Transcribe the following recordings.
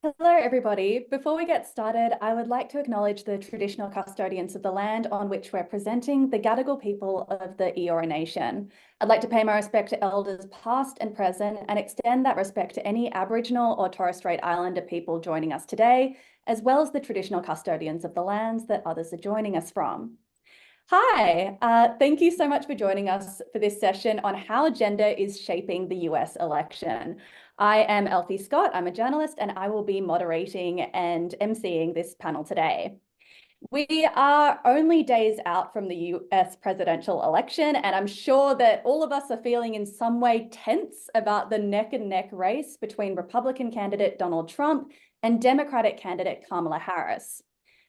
Hello, everybody. Before we get started, I would like to acknowledge the traditional custodians of the land on which we're presenting, the Gadigal people of the Eora Nation. I'd like to pay my respect to elders past and present and extend that respect to any Aboriginal or Torres Strait Islander people joining us today, as well as the traditional custodians of the lands that others are joining us from. Hi, thank you so much for joining us for this session on how gender is shaping the US election. I am Elfy Scott, I'm a journalist, and I will be moderating and emceeing this panel today. We are only days out from the US presidential election, and I'm sure that all of us are feeling in some way tense about the neck and neck race between Republican candidate Donald Trump and Democratic candidate Kamala Harris.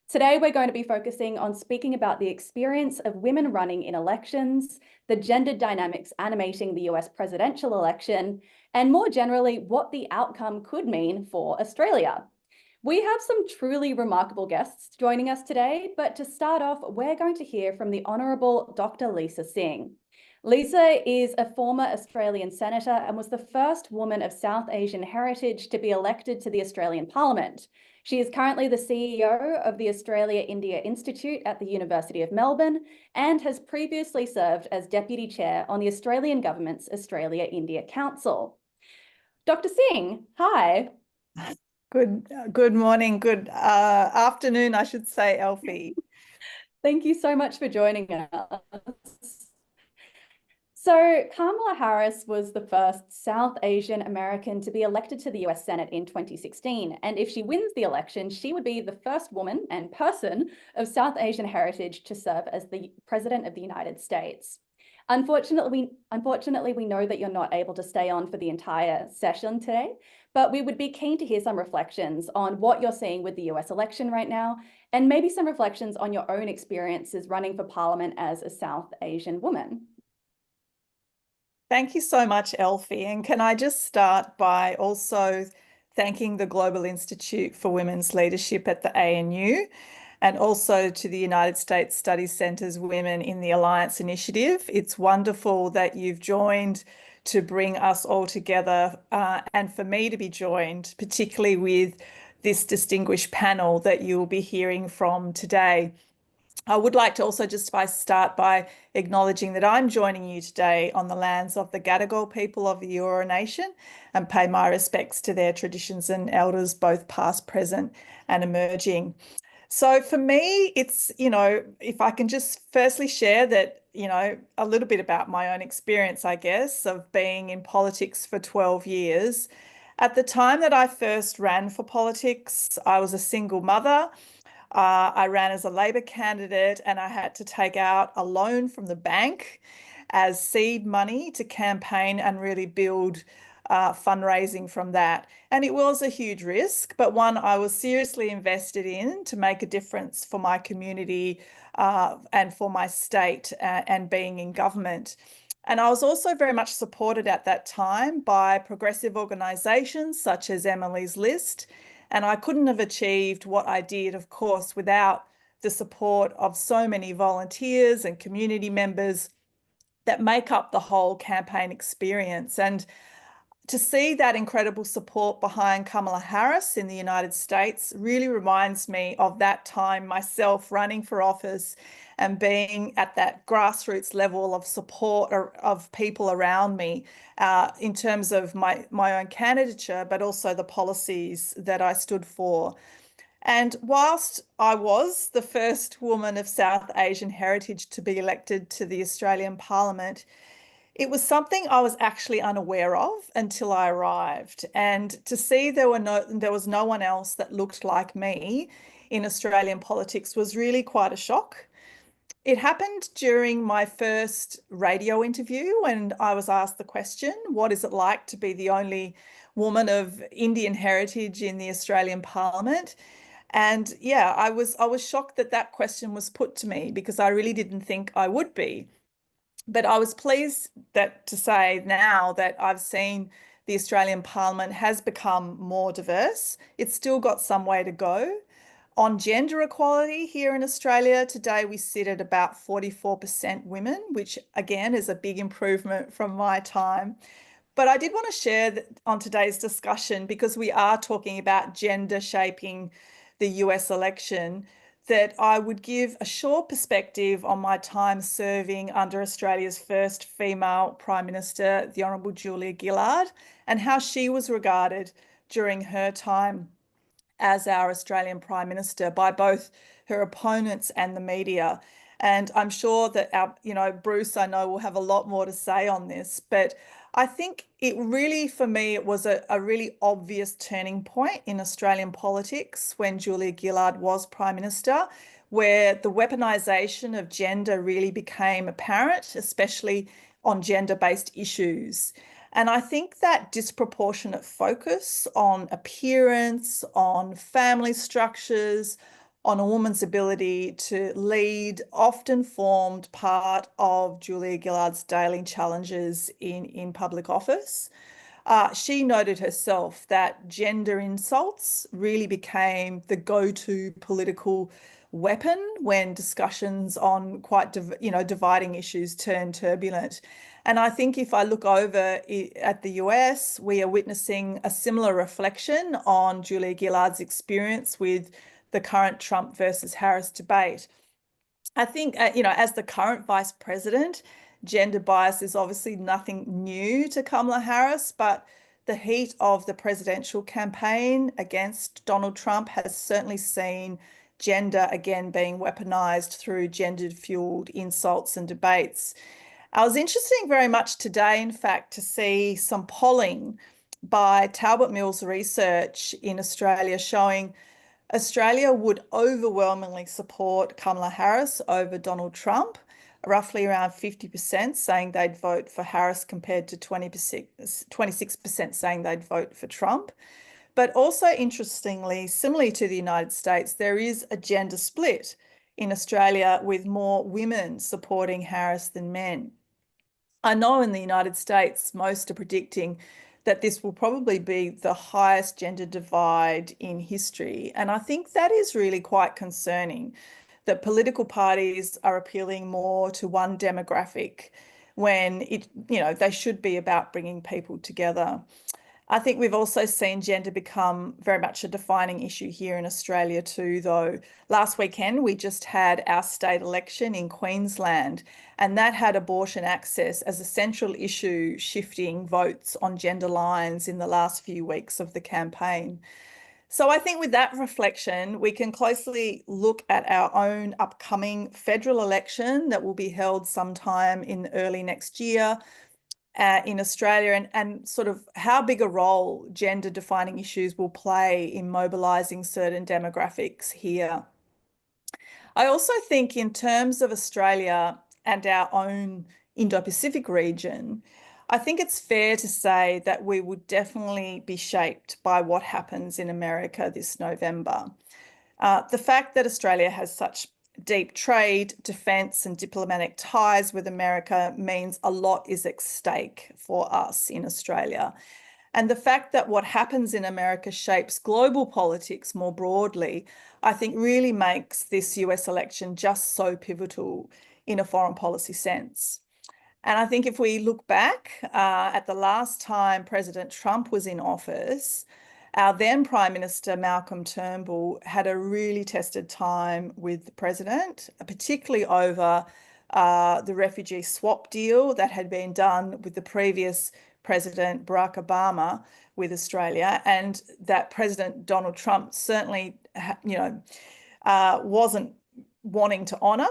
Today, we're going to be focusing on speaking about the experience of women running in elections, the gender dynamics animating the US presidential election, and more generally, what the outcome could mean for Australia. We have some truly remarkable guests joining us today, but to start off, we're going to hear from the Honourable Dr. Lisa Singh. Lisa is a former Australian senator and was the first woman of South Asian heritage to be elected to the Australian Parliament. She is currently the CEO of the Australia-India Institute at the University of Melbourne and has previously served as Deputy Chair on the Australian Government's Australia-India Council. Dr. Singh, hi. Good morning, good afternoon, I should say, Elfy. Thank you so much for joining us. So Kamala Harris was the first South Asian American to be elected to the US Senate in 2016. And if she wins the election, she would be the first woman and person of South Asian heritage to serve as the President of the United States. Unfortunately, we know that you're not able to stay on for the entire session today, but we would be keen to hear some reflections on what you're seeing with the US election right now, and maybe some reflections on your own experiences running for Parliament as a South Asian woman. Thank you so much, Elfy. And can I just start by also thanking the Global Institute for Women's Leadership at the ANU and also to the United States Studies Centre's Women in the Alliance Initiative. It's wonderful that you've joined to bring us all together and for me to be joined, particularly with this distinguished panel that you'll be hearing from today. I would like to also just start by acknowledging that I'm joining you today on the lands of the Gadigal people of the Eora Nation and pay my respects to their traditions and elders, both past, present and emerging. So for me, it's, if I can just firstly share that, a little bit about my own experience, I guess, of being in politics for 12 years. At the time that I first ran for politics, I was a single mother. I ran as a Labor candidate and I had to take out a loan from the bank as seed money to campaign and really build fundraising from that. And it was a huge risk, but one I was seriously invested in to make a difference for my community and for my state and being in government. And I was also very much supported at that time by progressive organisations such as Emily's List. And I couldn't have achieved what I did, of course, without the support of so many volunteers and community members that make up the whole campaign experience. And to see that incredible support behind Kamala Harris in the United States really reminds me of that time myself running for office and being at that grassroots level of support of people around me in terms of my own candidature, but also the policies that I stood for. And whilst I was the first woman of South Asian heritage to be elected to the Australian Parliament, it was something I was actually unaware of until I arrived. And to see there was no one else that looked like me in Australian politics was really quite a shock. It happened during my first radio interview when I was asked the question, what is it like to be the only woman of Indian heritage in the Australian Parliament? And yeah, I was shocked that that question was put to me because I really didn't think I would be. But I was pleased to say now that I've seen the Australian Parliament has become more diverse. It's still got some way to go. On gender equality here in Australia, today we sit at about 44% women, which again is a big improvement from my time. But I did want to share that on today's discussion, because we are talking about gender shaping the US election, that I would give a short perspective on my time serving under Australia's first female Prime Minister, the Honourable Julia Gillard, and how she was regarded during her time as our Australian Prime Minister by both her opponents and the media. And I'm sure that Bruce, I know, will have a lot more to say on this, but I think it really, for me, it was a really obvious turning point in Australian politics when Julia Gillard was Prime Minister, where the weaponisation of gender really became apparent, especially on gender-based issues. And I think that disproportionate focus on appearance, on family structures, on a woman's ability to lead often formed part of Julia Gillard's daily challenges in public office. She noted herself that gender insults really became the go-to political weapon when discussions on quite dividing issues turned turbulent. And I think if I look over at the US, we are witnessing a similar reflection on Julia Gillard's experience with the current Trump versus Harris debate. I think, as the current vice president, gender bias is obviously nothing new to Kamala Harris, but the heat of the presidential campaign against Donald Trump has certainly seen gender again being weaponized through gendered-fueled insults and debates. I was interested very much today, in fact, to see some polling by Talbot Mills Research in Australia showing Australia would overwhelmingly support Kamala Harris over Donald Trump, roughly around 50% saying they'd vote for Harris compared to 26% saying they'd vote for Trump. But also interestingly, similarly to the United States, there is a gender split in Australia with more women supporting Harris than men. I know in the United States, most are predicting that this will probably be the highest gender divide in history. And I think that is really quite concerning, that political parties are appealing more to one demographic when they should be about bringing people together. I think we've also seen gender become very much a defining issue here in Australia too, though. Last weekend, we just had our state election in Queensland, and that had abortion access as a central issue, shifting votes on gender lines in the last few weeks of the campaign. So I think with that reflection, we can closely look at our own upcoming federal election that will be held sometime in early next year, in Australia, and sort of how big a role gender defining issues will play in mobilising certain demographics here. I also think in terms of Australia and our own Indo-Pacific region, I think it's fair to say that we would definitely be shaped by what happens in America this November. The fact that Australia has such deep trade, defence and diplomatic ties with America means a lot is at stake for us in Australia. And the fact that what happens in America shapes global politics more broadly, I think really makes this US election just so pivotal in a foreign policy sense. And I think if we look back at the last time President Trump was in office, our then Prime Minister, Malcolm Turnbull, had a really tested time with the president, particularly over the refugee swap deal that had been done with the previous President, Barack Obama, with Australia, and that President Donald Trump certainly, wasn't wanting to honour.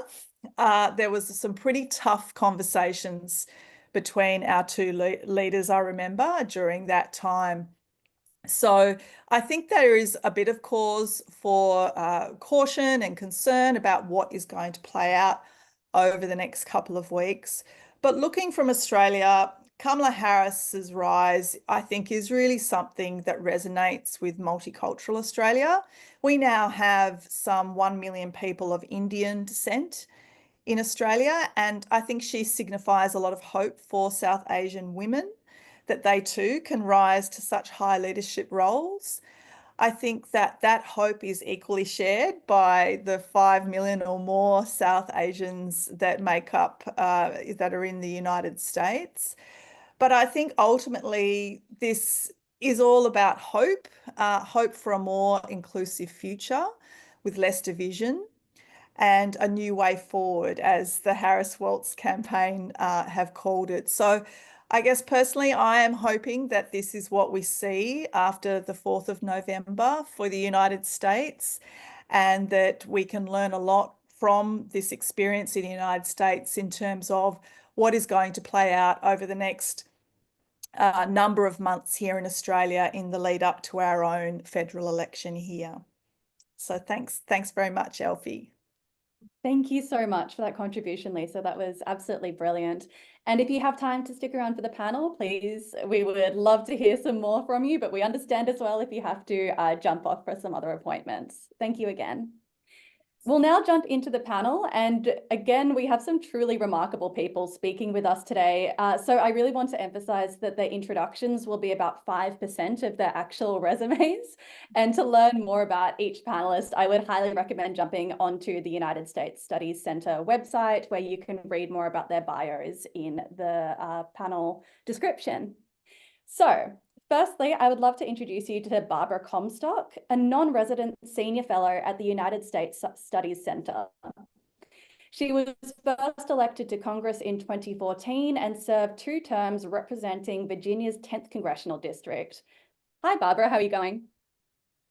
There was some pretty tough conversations between our two leaders, I remember, during that time. So I think there is a bit of cause for caution and concern about what is going to play out over the next couple of weeks. But looking from Australia, Kamala Harris's rise, I think, is really something that resonates with multicultural Australia. We now have some 1 million people of Indian descent in Australia, and I think she signifies a lot of hope for South Asian women, that they too can rise to such high leadership roles. I think that that hope is equally shared by the 5 million or more South Asians that make up, that are in the United States. But I think ultimately this is all about hope, hope for a more inclusive future with less division and a new way forward, as the Harris-Waltz campaign have called it. So I guess personally, I am hoping that this is what we see after the 4th of November for the United States, and that we can learn a lot from this experience in the United States in terms of what is going to play out over the next number of months here in Australia in the lead up to our own federal election here. So thanks very much, Elfy. Thank you so much for that contribution, Lisa. That was absolutely brilliant. And if you have time to stick around for the panel, please, we would love to hear some more from you, but we understand as well if you have to jump off for some other appointments. Thank you again. We'll now jump into the panel, and again, we have some truly remarkable people speaking with us today. So I really want to emphasize that the introductions will be about 5% of their actual resumes. And to learn more about each panelist, I would highly recommend jumping onto the United States Studies Center website, where you can read more about their bios in the panel description. So, firstly, I would love to introduce you to Barbara Comstock, a non-resident senior fellow at the United States Studies Center. She was first elected to Congress in 2014 and served 2 terms representing Virginia's 10th Congressional District. Hi, Barbara, how are you going?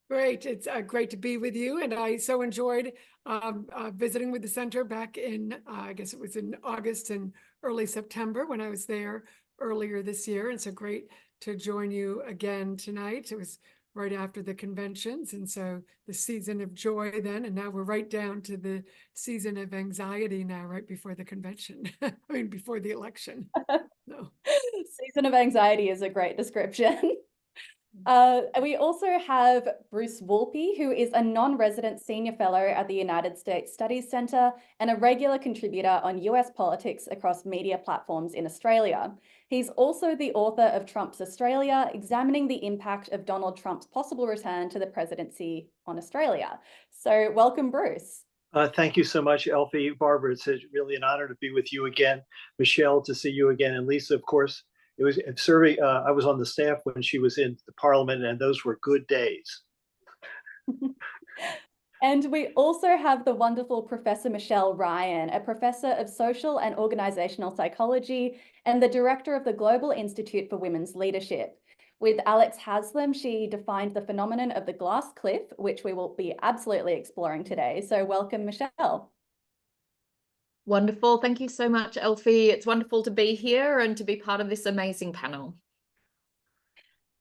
Great. It's great to be with you. And I so enjoyed visiting with the center back in, I guess it was in August and early September when I was there earlier this year. And so great to join you again tonight. It was right after the conventions, and so the season of joy then, and now we're right down to the season of anxiety now, right before the convention. I mean, before the election. No. Season of anxiety is a great description. We also have Bruce Wolpe, who is a non-resident senior fellow at the United States Studies Center and a regular contributor on US politics across media platforms in Australia. He's also the author of Trump's Australia, examining the impact of Donald Trump's possible return to the presidency on Australia. So welcome, Bruce. Thank you so much, Elfy. Barbara, it's really an honor to be with you again. Michelle, to see you again. And Lisa, of course, it was serving. I was on the staff when she was in the parliament, and those were good days. And we also have the wonderful Professor Michelle Ryan, a professor of social and organizational psychology and the director of the Global Institute for Women's Leadership. With Alex Haslam, she defined the phenomenon of the glass cliff, which we will be absolutely exploring today. So welcome, Michelle. Wonderful. Thank you so much, Elfy. It's wonderful to be here and to be part of this amazing panel.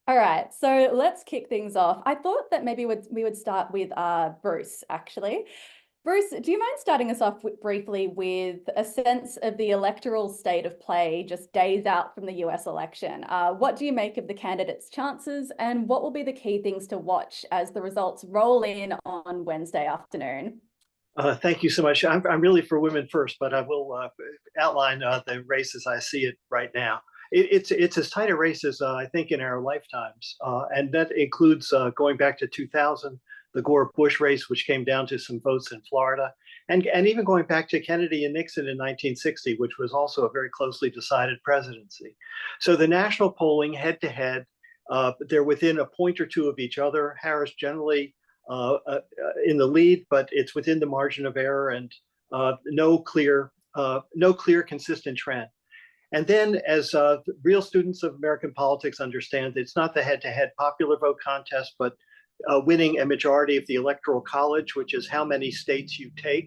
All right, so let's kick things off. I thought that maybe we would start with Bruce, actually. Bruce, do you mind starting us off briefly with a sense of the electoral state of play just days out from the US election? What do you make of the candidates' chances, and what will be the key things to watch as the results roll in on Wednesday afternoon? Thank you so much. I'm really for women first, but I will outline the race as I see it right now. It's as tight a race as I think in our lifetimes, and that includes going back to 2000, the Gore-Bush race, which came down to some votes in Florida, and even going back to Kennedy and Nixon in 1960, which was also a very closely decided presidency. So the national polling head-to-head, they're within a point or two of each other. Harris generally in the lead, but it's within the margin of error, and no clear consistent trend. And then, as real students of American politics understand, it's not the head-to-head popular vote contest, but winning a majority of the electoral college, which is how many states you take,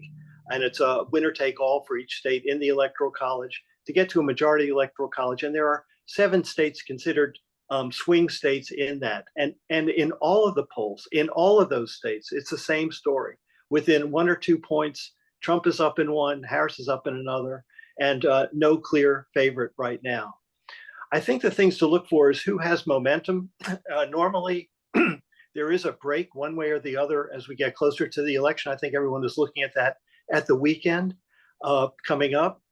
and it's a winner-take-all for each state in the electoral college to get to a majority electoral college. And there are 7 states considered swing states in that. And in all of the polls, in all of those states, it's the same story. Within 1 or 2 points, Trump is up in one, Harris is up in another, and no clear favorite right now. I think the things to look for is who has momentum. Normally, there is a break one way or the other as we get closer to the election. I think everyone is looking at that at the weekend coming up.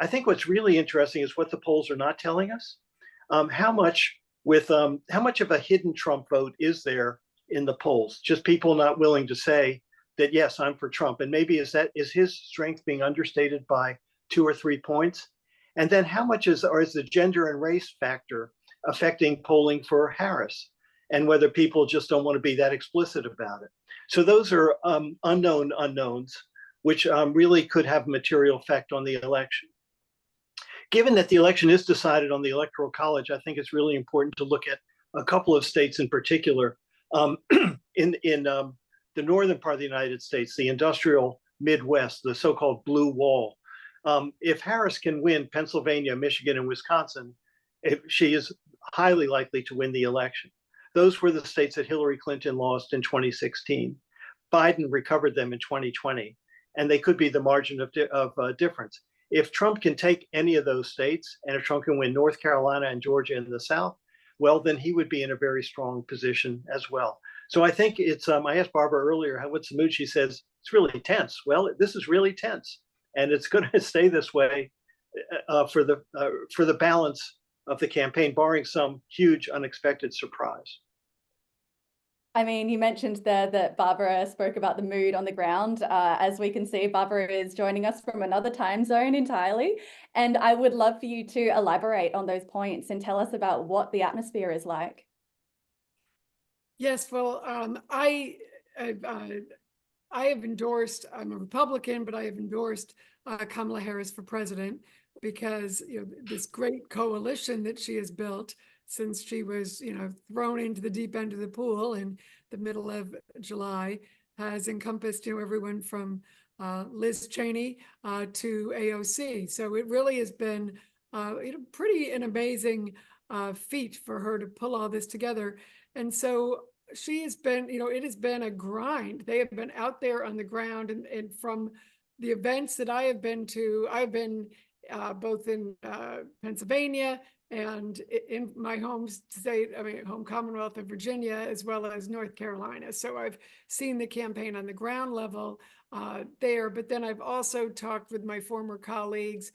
I think what's really interesting is what the polls are not telling us. How much of a hidden Trump vote is there in the polls? Just people not willing to say that, yes, I'm for Trump. And maybe is his strength being understated by 2 or 3 points? And then how much is the gender and race factor affecting polling for Harris, and whether people just don't want to be that explicit about it. So those are unknown unknowns, which really could have material effect on the election. Given that the election is decided on the Electoral College, I think it's really important to look at a couple of states in particular. In the northern part of the United States, the industrial Midwest, the so-called blue wall. If Harris can win Pennsylvania, Michigan, and Wisconsin, she is highly likely to win the election. Those were the states that Hillary Clinton lost in 2016. Biden recovered them in 2020, and they could be the margin of difference. If Trump can take any of those states, and if Trump can win North Carolina and Georgia in the South, well, then he would be in a very strong position as well. So I think it's, I asked Barbara earlier, what's the mood? She says, it's really tense. Well, this is really tense, and it's going to stay this way for the balance of the campaign, barring some huge unexpected surprise. I mean, you mentioned there that Barbara spoke about the mood on the ground. As we can see, Barbara is joining us from another time zone entirely. And I would love for you to elaborate on those points and tell us about what the atmosphere is like. Yes, well, I have endorsed, I'm a Republican, but I have endorsed Kamala Harris for president because, you know, this great coalition that she has built since she was, you know, thrown into the deep end of the pool in the middle of July has encompassed, you know, everyone from Liz Cheney to AOC. So it really has been, you know, pretty an amazing feat for her to pull all this together. And so she has been, you know, it has been a grind. They have been out there on the ground, and from the events that I have been to, I've been both in Pennsylvania and in my home state, I mean, home Commonwealth of Virginia, as well as North Carolina. So I've seen the campaign on the ground level there, but then I've also talked with my former colleagues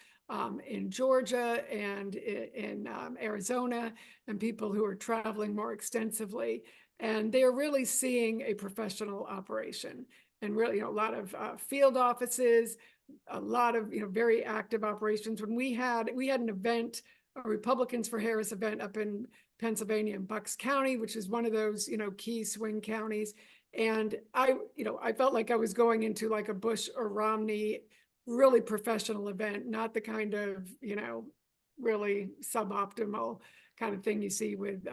in Georgia and in Arizona, and people who are traveling more extensively. And they're really seeing a professional operation, and really, you know, a lot of field offices, a lot of, you know, very active operations. When we had an event, a Republicans for Harris event up in Pennsylvania in Bucks County, which is one of those, you know, key swing counties. And I felt like I was going into like a Bush or Romney really professional event, not the kind of, you know, really suboptimal kind of thing you see with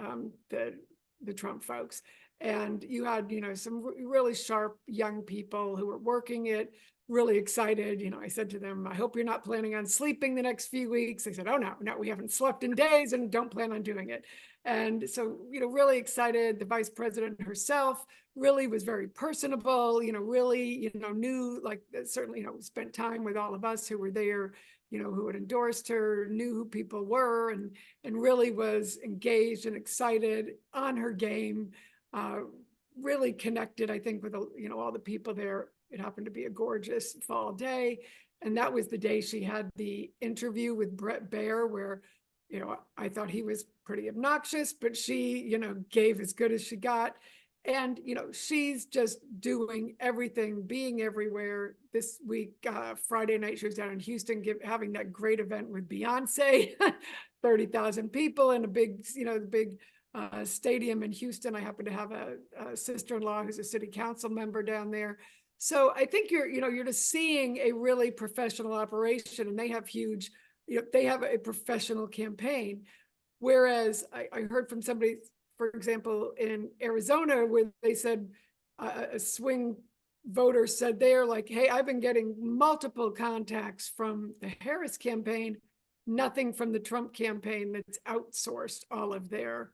the Trump folks. And you had, you know, some really sharp young people who were working it, really excited. You know, I said to them, I hope you're not planning on sleeping the next few weeks. They said, oh, no, we haven't slept in days and don't plan on doing it. And so, you know, really excited. The vice president herself really was very personable, you know, really, you know, knew, like, certainly, you know, spent time with all of us who were there, you know, who had endorsed her, knew who people were, and really was engaged and excited, on her game, really connected, I think, with, you know, all the people there. It happened to be a gorgeous fall day. And that was the day she had the interview with Bret Baier, where, you know, I thought he was pretty obnoxious, but she, you know, gave as good as she got. And, you know, she's just doing everything, being everywhere. This week, Friday night, she was down in Houston, having that great event with Beyonce, 30,000 people in a big, you know, the big stadium in Houston. I happen to have a sister-in-law who's a city council member down there. So I think you're just seeing a really professional operation, and they have huge, you know, they have a professional campaign. Whereas I heard from somebody, for example, in Arizona, where they said a swing voter said they're like, hey, I've been getting multiple contacts from the Harris campaign, nothing from the Trump campaign, that's outsourced all of their,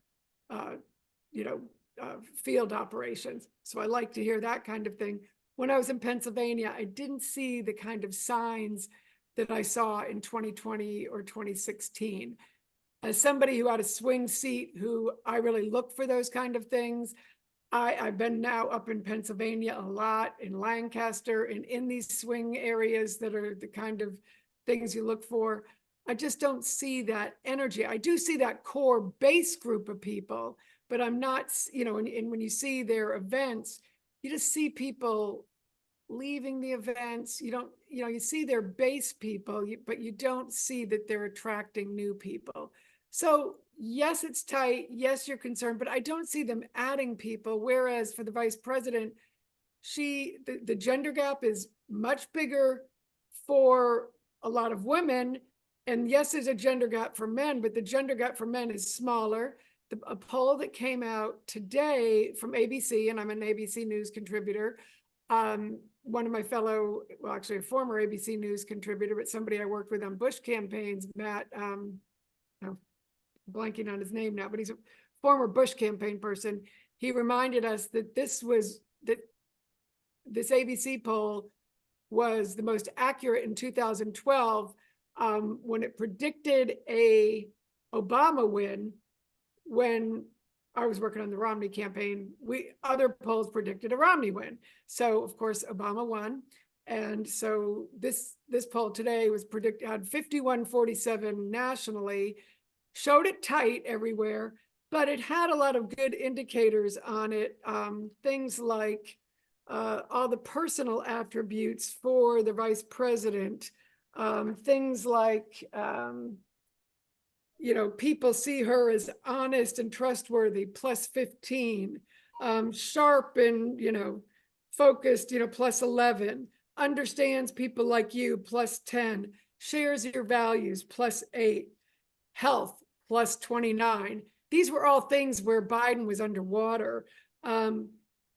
field operations. So I like to hear that kind of thing. When I was in Pennsylvania, I didn't see the kind of signs that I saw in 2020 or 2016. As somebody who had a swing seat, who I really look for those kind of things, I've been now up in Pennsylvania a lot, in Lancaster, and in these swing areas that are the kind of things you look for. I just don't see that energy. I do see that core base group of people, but I'm not, you know, and when you see their events, you just see people leaving the events. You don't, you see their base people, but you don't see that they're attracting new people. So yes, it's tight. Yes, you're concerned, but I don't see them adding people. Whereas for the vice president, the gender gap is much bigger for a lot of women. And yes, there's a gender gap for men, but the gender gap for men is smaller. A poll that came out today from ABC, and I'm an ABC News contributor, one of my fellow, well, actually a former ABC News contributor, but somebody I worked with on Bush campaigns, Matt, I'm blanking on his name now, but he's a former Bush campaign person. He reminded us that this ABC poll was the most accurate in 2012 when it predicted a Obama win. When I was working on the Romney campaign, other polls predicted a Romney win. So of course Obama won, and so this poll today was had 51-47 nationally, showed it tight everywhere, but it had a lot of good indicators on it. Things like all the personal attributes for the vice president, things like people see her as honest and trustworthy, +15, sharp and, focused, +11, understands people like you, +10, shares your values, +8, health, +29. These were all things where Biden was underwater.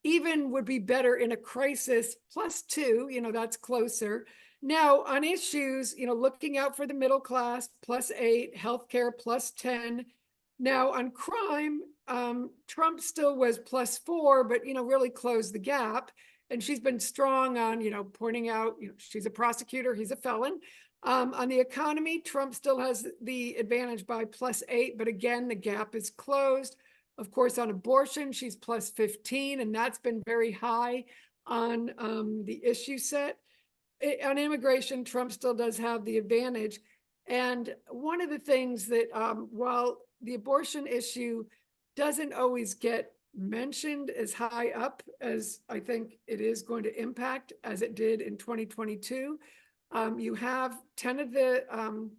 Even would be better in a crisis, +2, that's closer. Now on issues, looking out for the middle class, +8, healthcare, +10. Now on crime, Trump still was +4, but, really closed the gap. And she's been strong on, pointing out, she's a prosecutor, he's a felon. On the economy, Trump still has the advantage by +8, but again, the gap is closed. Of course, on abortion, she's +15, and that's been very high on the issue set. On immigration, Trump still does have the advantage. And one of the things that, while the abortion issue doesn't always get mentioned as high up as I think it is going to impact, as it did in 2022, you have 10 of the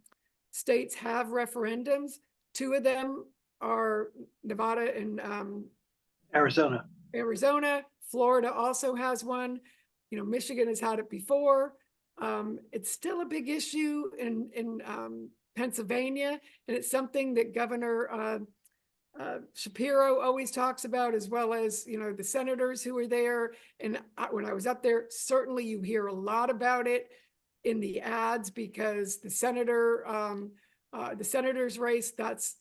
states have referendums. 2 of them are Nevada and Arizona. Florida also has one. Michigan has had it before. It's still a big issue in Pennsylvania, and it's something that Governor Shapiro always talks about, as well as the senators who are there. And when I was up there, certainly you hear a lot about it in the ads, because the senator's race,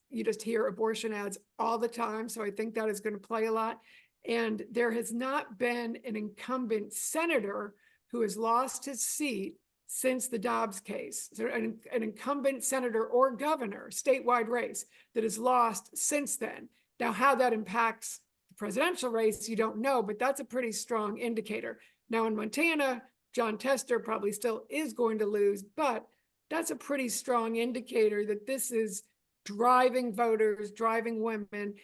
you just hear abortion ads all the time. So I think that is going to play a lot. And there has not been an incumbent senator who has lost his seat since the Dobbs case. So an incumbent senator or governor, statewide race, that has lost since then. Now, how that impacts the presidential race, you don't know, but that's a pretty strong indicator. Now in Montana, John Tester probably still is going to lose, but that's a pretty strong indicator that this is driving voters, driving women.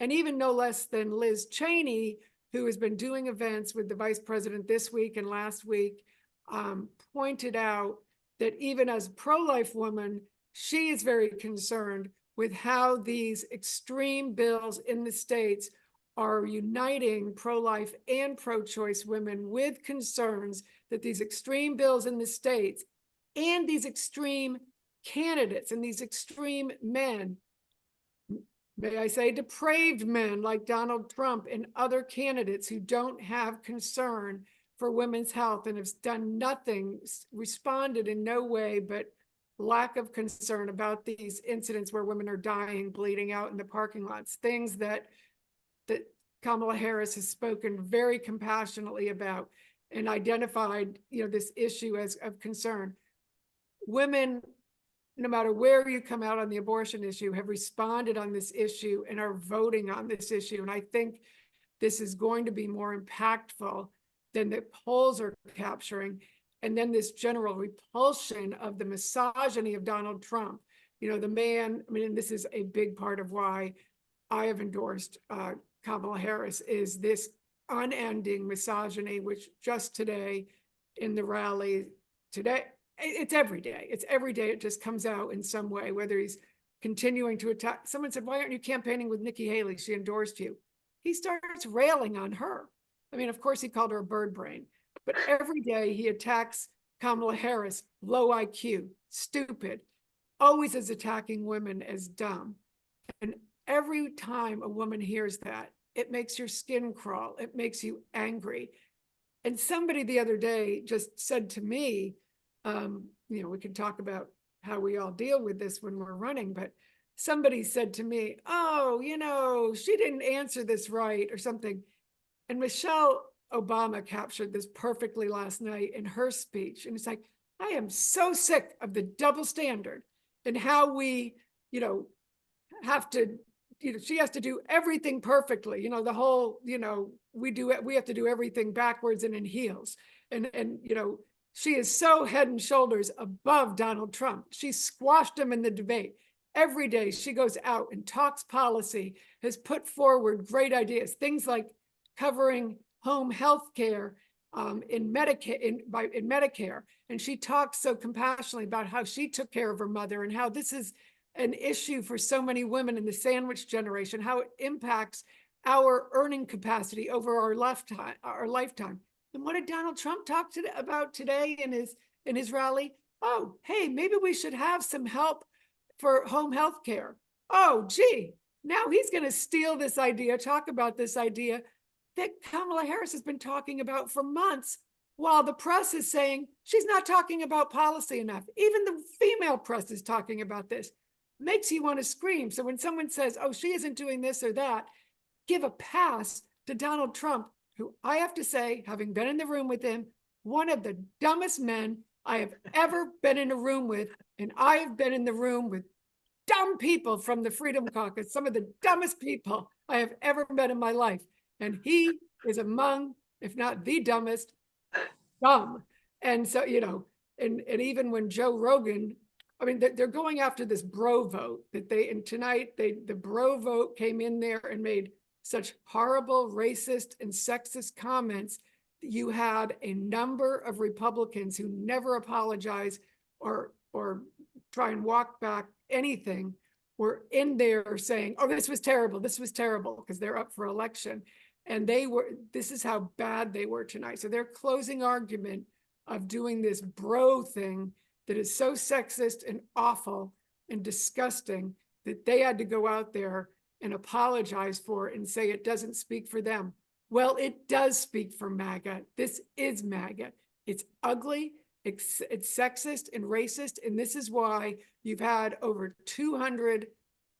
And even no less than Liz Cheney, who has been doing events with the vice president this week and last week, pointed out that even as a pro-life woman, she is very concerned with how these extreme bills in the states are uniting pro-life and pro-choice women, with concerns that these extreme bills in the states and these extreme candidates and these extreme men, may I say depraved men like Donald Trump and other candidates who don't have concern for women's health and have done nothing, responded in no way but lack of concern about these incidents where women are dying, bleeding out in the parking lots, things that Kamala Harris has spoken very compassionately about and identified, this issue as of concern. Women, no matter where you come out on the abortion issue, have responded on this issue and are voting on this issue. And I think this is going to be more impactful than the polls are capturing. And then this general repulsion of the misogyny of Donald Trump. The man, and this is a big part of why I have endorsed Kamala Harris, is this unending misogyny, which just today in the rally today, it's every day. It's every day. It just comes out in some way, whether he's continuing to attack. Someone said, why aren't you campaigning with Nikki Haley? She endorsed you. He starts railing on her. I mean, of course, he called her a bird brain, but every day he attacks Kamala Harris, low IQ, stupid, always is attacking women as dumb. And every time a woman hears that, it makes your skin crawl. It makes you angry. And somebody the other day just said to me, you know, we can talk about how we all deal with this when we're running, but somebody said to me, oh, you know, she didn't answer this right or something. And Michelle Obama captured this perfectly last night in her speech. And it's like, I am so sick of the double standard and how we, you know, have to, you know, she has to do everything perfectly. You know, the whole, you know, we have to do everything backwards and in heels. And, you know, she is so head and shoulders above Donald Trump. She squashed him in the debate. Every day she goes out and talks policy, has put forward great ideas, things like covering home health care in Medicare. And she talks so compassionately about how she took care of her mother and how this is an issue for so many women in the sandwich generation, how it impacts our earning capacity over our lifetime. And what did Donald Trump talk about today in his rally? Oh, hey, maybe we should have some help for home health care. Oh, gee, now he's going to steal this idea, talk about this idea that Kamala Harris has been talking about for months, while the press is saying she's not talking about policy enough. Even the female press is talking about this. Makes you want to scream. So when someone says, oh, she isn't doing this or that, give a pass to Donald Trump, who I have to say, having been in the room with him, one of the dumbest men I have ever been in a room with. And I have been in the room with dumb people from the Freedom Caucus, some of the dumbest people I have ever met in my life. And he is among, if not the dumbest, dumb. And so, you know, and even when Joe Rogan, I mean, they're going after this bro vote and tonight the bro vote came in there and made such horrible racist and sexist comments. You had a number of Republicans who never apologize or try and walk back anything were in there saying, oh, this was terrible, because they're up for election. And this is how bad they were tonight. So their closing argument of doing this bro thing that is so sexist and awful and disgusting that they had to go out there and apologize for it and say it doesn't speak for them. Well, it does speak for MAGA. This is MAGA. It's ugly, it's sexist and racist. And this is why you've had over 200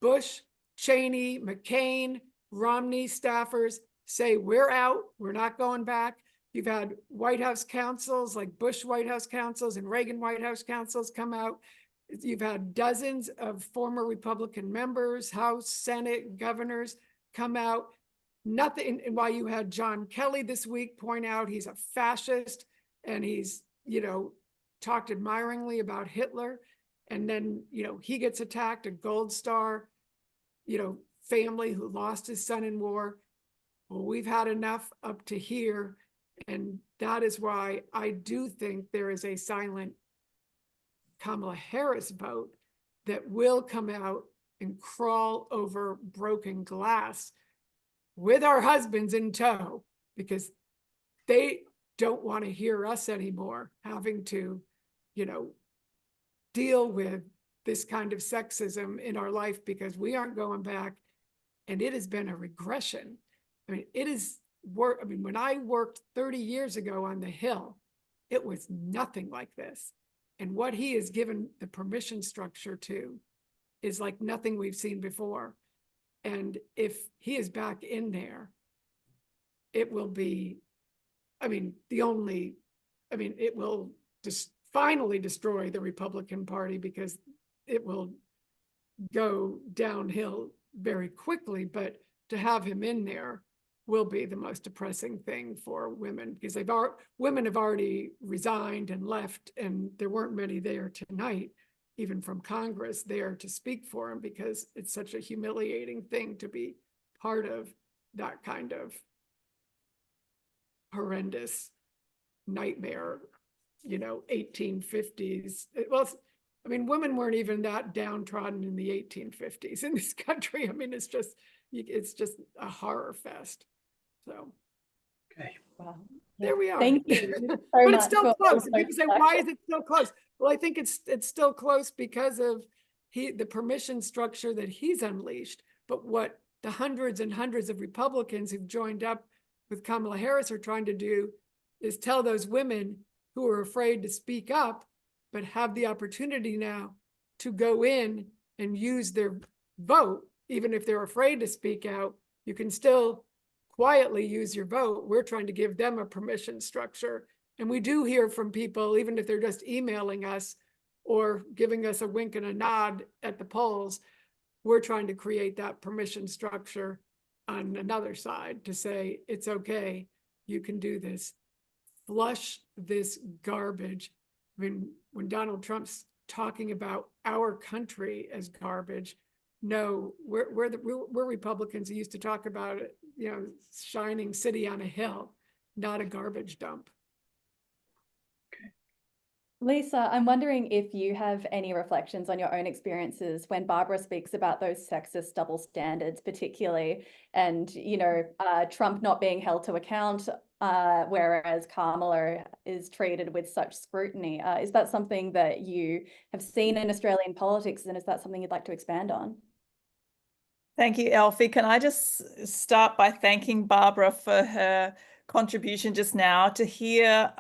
Bush, Cheney, McCain, Romney staffers say, we're out, we're not going back. You've had White House counsels like Bush White House counsels and Reagan White House counsels come out. You've had dozens of former Republican members, House, Senate, governors come out. Nothing. And while you had John Kelly this week point out he's a fascist and he's, you know, talked admiringly about Hitler. And then, you know, he gets attacked, a Gold Star, you know, family who lost his son in war. Well, we've had enough up to here. And that is why I do think there is a silent Kamala Harris vote that will come out and crawl over broken glass with our husbands in tow, because they don't want to hear us anymore having to, you know, deal with this kind of sexism in our life, because we aren't going back. And it has been a regression. I mean, it is work. I mean, when I worked 30 years ago on the Hill, it was nothing like this. And what he has given the permission structure to is like nothing we've seen before. And if he is back in there, it will be, I mean, it will just finally destroy the Republican Party, because it will go downhill very quickly. But to have him in there will be the most depressing thing for women, because women have already resigned and left, and there weren't many there tonight, even from Congress, there to speak for him, because it's such a humiliating thing to be part of that kind of horrendous nightmare, 1850s. Well, I mean, women weren't even that downtrodden in the 1850s in this country. I mean, it's just a horror fest. So, Okay. Wow. there we are. Thank you so But much it's still for close. also People say, why is it still close? Well, I think it's still close because of the permission structure that he's unleashed. But what the hundreds and hundreds of Republicans who've joined up with Kamala Harris are trying to do is tell those women who are afraid to speak up, but have the opportunity now to go in and use their vote, even if they're afraid to speak out, you can still quietly use your vote. We're trying to give them a permission structure. And we do hear from people, even if they're just emailing us or giving us a wink and a nod at the polls, we're trying to create that permission structure on another side to say, it's okay, you can do this. Flush this garbage. I mean, when Donald Trump's talking about our country as garbage, no, we're Republicans who used to talk about it, shining city on a hill, not a garbage dump. Lisa, I'm wondering if you have any reflections on your own experiences when Barbara speaks about those sexist double standards, particularly, and, Trump not being held to account, whereas Kamala is treated with such scrutiny. Is that something that you have seen in Australian politics, and is that something you'd like to expand on? Thank you, Elfy. Can I just start by thanking Barbara for her contribution just now to hear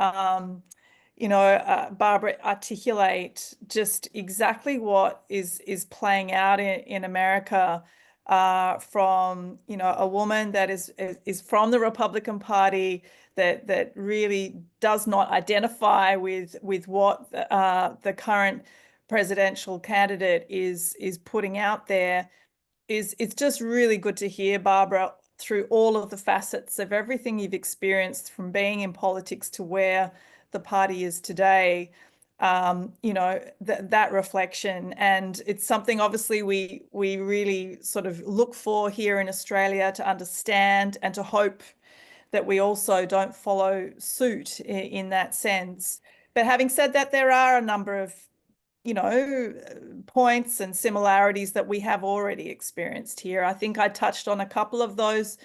Barbara articulate just exactly what is playing out in America from a woman that is from the Republican Party that really does not identify with what the current presidential candidate is putting out there. It's just really good to hear, Barbara, through all of the facets of everything you've experienced from being in politics to where the party is today, that reflection. And it's something obviously we really sort of look for here in Australia to understand and to hope that we also don't follow suit in that sense. But having said that, there are a number of points and similarities that we have already experienced here. I think I touched on a couple of those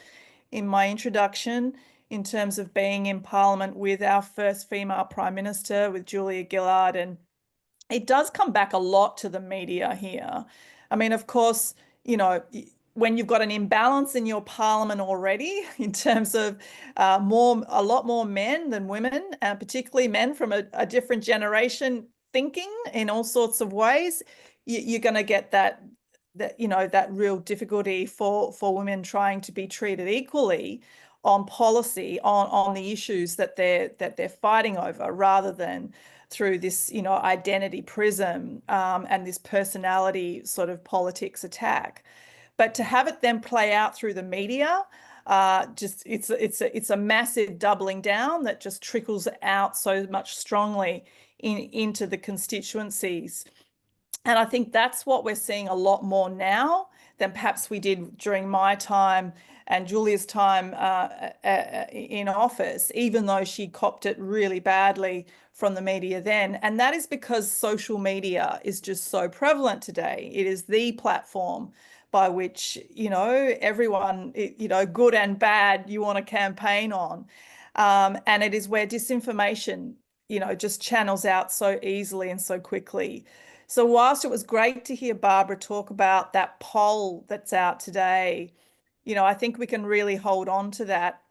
in my introduction in terms of being in Parliament with our first female Prime Minister, with Julia Gillard. And it does come back a lot to the media here. I mean, of course, when you've got an imbalance in your Parliament already in terms of a lot more men than women, particularly men from a different generation thinking in all sorts of ways, you're going to get that real difficulty for women trying to be treated equally on policy, on the issues that they're fighting over, rather than through this identity prism and this personality sort of politics attack. But to have it then play out through the media, it's a massive doubling down that just trickles out so much strongly into the constituencies. And I think that's what we're seeing a lot more now than perhaps we did during my time and Julia's time in office, even though she copped it really badly from the media then. And that is because social media is just so prevalent today. It is the platform by which, everyone, good and bad, you want to campaign on. And it is where disinformation, just channels out so easily and so quickly. So whilst it was great to hear Barbara talk about that poll that's out today, I think we can really hold on to that.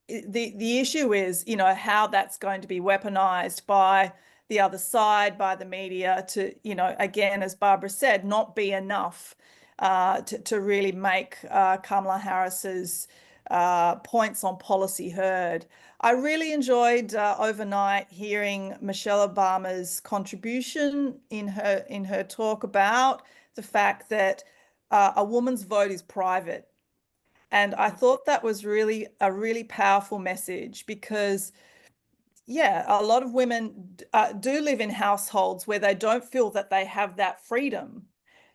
The issue is, how that's going to be weaponized by the other side, by the media to, again, as Barbara said, not be enough to really make Kamala Harris's points on policy heard. I really enjoyed overnight hearing Michelle Obama's contribution in her talk about the fact that a woman's vote is private. And I thought that was really a really powerful message because, yeah, a lot of women do live in households where they don't feel that they have that freedom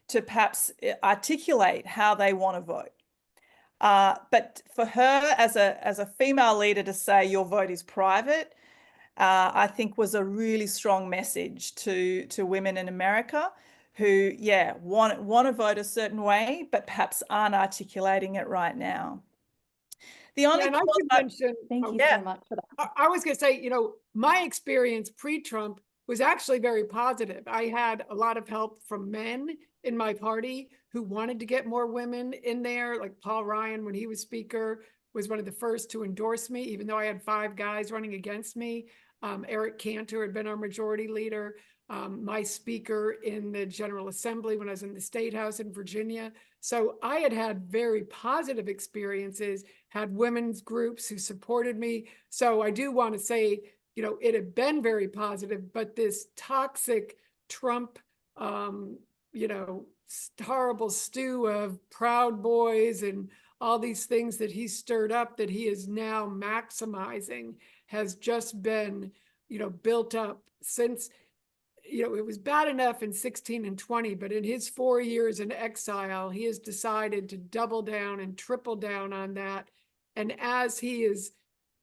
to perhaps articulate how they want to vote. But for her as a female leader to say your vote is private, I think was a really strong message to women in America who, want to vote a certain way, but perhaps aren't articulating it right now. The only And I should mention, Thank you yeah. so much for that. I was going to say, my experience pre-Trump was actually very positive. I had a lot of help from men in my party who wanted to get more women in there. Like Paul Ryan, when he was speaker, was one of the first to endorse me, even though I had 5 guys running against me. Eric Cantor had been our majority leader. My speaker in the General Assembly when I was in the State House in Virginia. So I had very positive experiences, had women's groups who supported me. So I do want to say, it had been very positive, but this toxic Trump, horrible stew of Proud Boys and all these things that he stirred up that he is now maximizing has just been, built up since, it was bad enough in 16 and 20, but in his 4 years in exile, he has decided to double down and triple down on that. And as he is,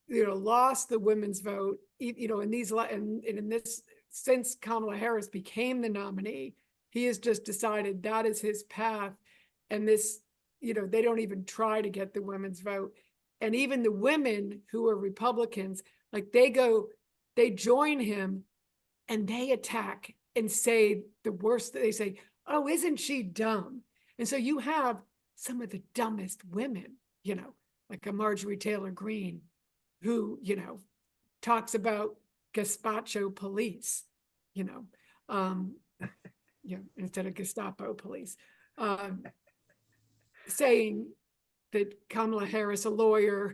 lost the women's vote, in this, since Kamala Harris became the nominee, he has just decided that is his path. And this, they don't even try to get the women's vote. And even the women who are Republicans, like they join him and they attack and say the worst. They say, oh, isn't she dumb? And so you have some of the dumbest women, like a Marjorie Taylor Greene, who, talks about gazpacho police, instead of Gestapo police, saying that Kamala Harris, a lawyer,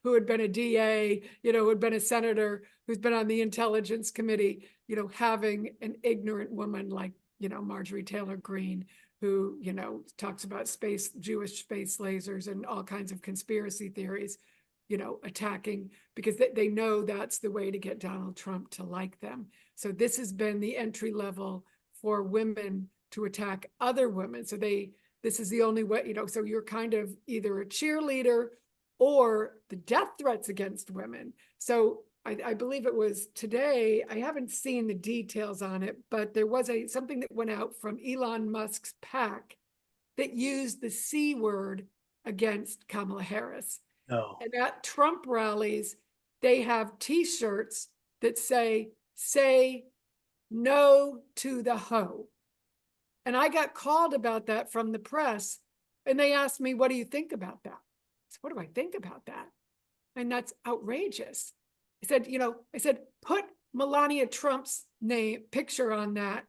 who had been a DA, who had been a senator, who's been on the Intelligence Committee, having an ignorant woman like, Marjorie Taylor Greene, who, talks about Jewish space lasers and all kinds of conspiracy theories, attacking, because they know that's the way to get Donald Trump to like them. So this has been the entry level for women to attack other women. So this is the only way, so you're kind of either a cheerleader or the death threats against women. So I believe it was today, I haven't seen the details on it, but there was something that went out from Elon Musk's PAC that used the C word against Kamala Harris. No. And at Trump rallies, they have T-shirts that say no to the hoe. And I got called about that from the press, and they asked me, what do you think about that? I said, what do I think about that? And that's outrageous. I said, put Melania Trump's picture on that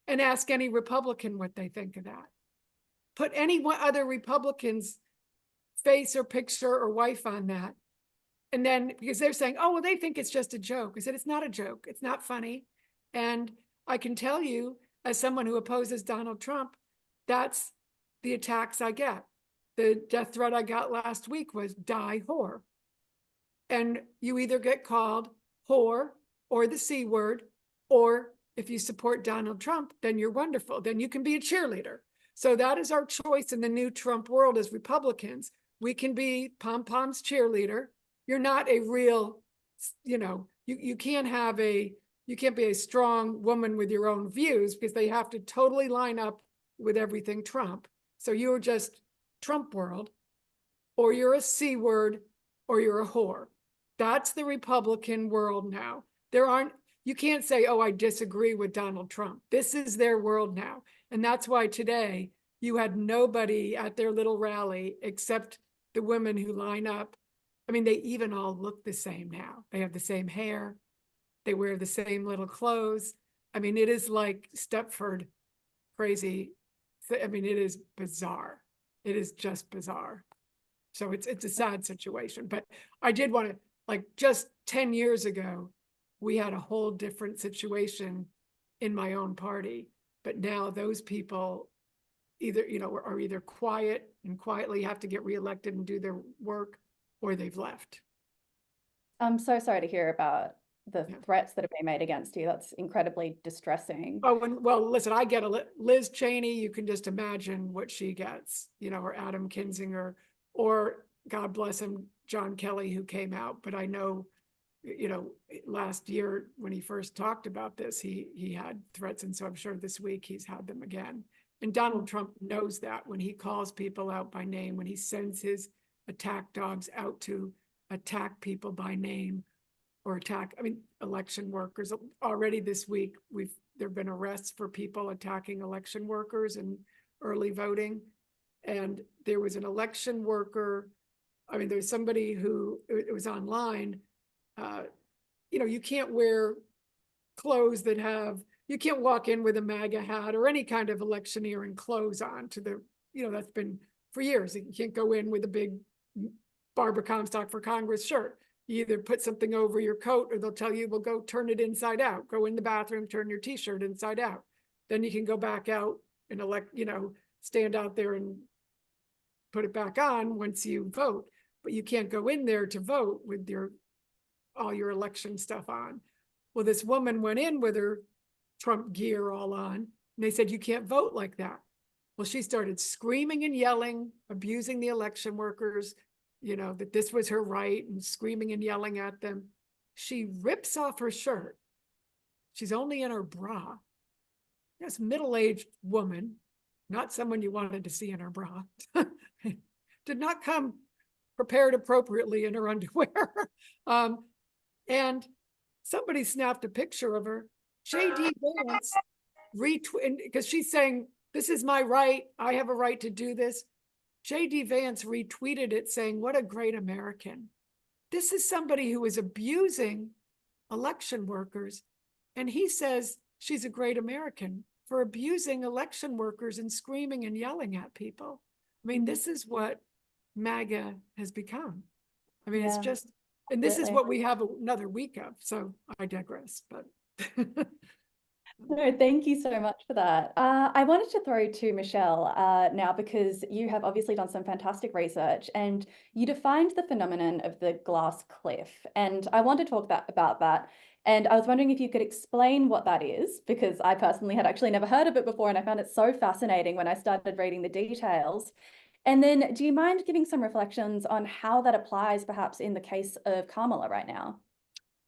and ask any Republican what they think of that. Put any other Republican's face or picture or wife on that. And then, because they're saying, oh, well, they think it's just a joke. I said, it's not a joke. It's not funny. And I can tell you, as someone who opposes Donald Trump, that's the attacks I get. The death threat I got last week was die whore. And you either get called whore or the C word, or if you support Donald Trump, then you're wonderful. Then you can be a cheerleader. So that is our choice in the new Trump world as Republicans. We can be pom-pom's cheerleader. You're not a real, you can't be a strong woman with your own views, because they have to totally line up with everything Trump. So you're just Trump world, or you're a C word, or you're a whore. That's the Republican world now. You can't say, oh, I disagree with Donald Trump. This is their world now. And that's why today you had nobody at their little rally except the women who line up. I mean, they even all look the same now. They have the same hair. They wear the same little clothes. I mean, it is like Stepford crazy. I mean, it is bizarre. It is just bizarre. So it's a sad situation. But I did want to, just 10 years ago, we had a whole different situation in my own party. But now those people are either quiet and quietly have to get reelected and do their work, or they've left. I'm so sorry to hear about the threats that are being made against you. That's incredibly distressing. Oh, well, listen, I get Liz Cheney. You can just imagine what she gets, or Adam Kinzinger, or God bless him, John Kelly, who came out. But I know, you know, last year when he first talked about this, he had threats. And so I'm sure this week he's had them again. And Donald Trump knows that when he calls people out by name, when he sends his attack dogs out to attack people by name or attack, I mean, election workers. Already this week, there have been arrests for people attacking election workers and early voting. And there was an election worker, I mean, there's somebody who, it was online, you know, you can't wear clothes that have, you can't walk in with a MAGA hat or any kind of electioneering clothes on to the, you know, that's been for years. You can't go in with a big Barbara Comstock for Congress shirt. You either put something over your coat or they'll tell you, well, go turn it inside out. Go in the bathroom, turn your t-shirt inside out. Then you can go back out and you know, stand out there and put it back on once you vote. But you can't go in there to vote with all your election stuff on. Well, this woman went in with her Trump gear all on, and they said, you can't vote like that. Well, she started screaming and yelling, abusing the election workers, you know, that this was her right, and screaming and yelling at them. She rips off her shirt. She's only in her bra. This middle-aged woman, not someone you wanted to see in her bra, did not come prepared appropriately in her underwear. And somebody snapped a picture of her. J.D. Vance retweeted, because she's saying, this is my right. I have a right to do this. J.D. Vance retweeted it saying, what a great American. This is somebody who is abusing election workers. And he says she's a great American for abusing election workers and screaming and yelling at people. I mean, this is what MAGA has become. I mean, it's just, and this is what we have another week of. So I digress, but. No, thank you so much for that. I wanted to throw to Michelle now, because you have obviously done some fantastic research and you defined the phenomenon of the glass cliff. And I want to talk about that. And I was wondering if you could explain what that is, because I personally had actually never heard of it before, and I found it so fascinating when I started reading the details. And then do you mind giving some reflections on how that applies perhaps in the case of Kamala right now?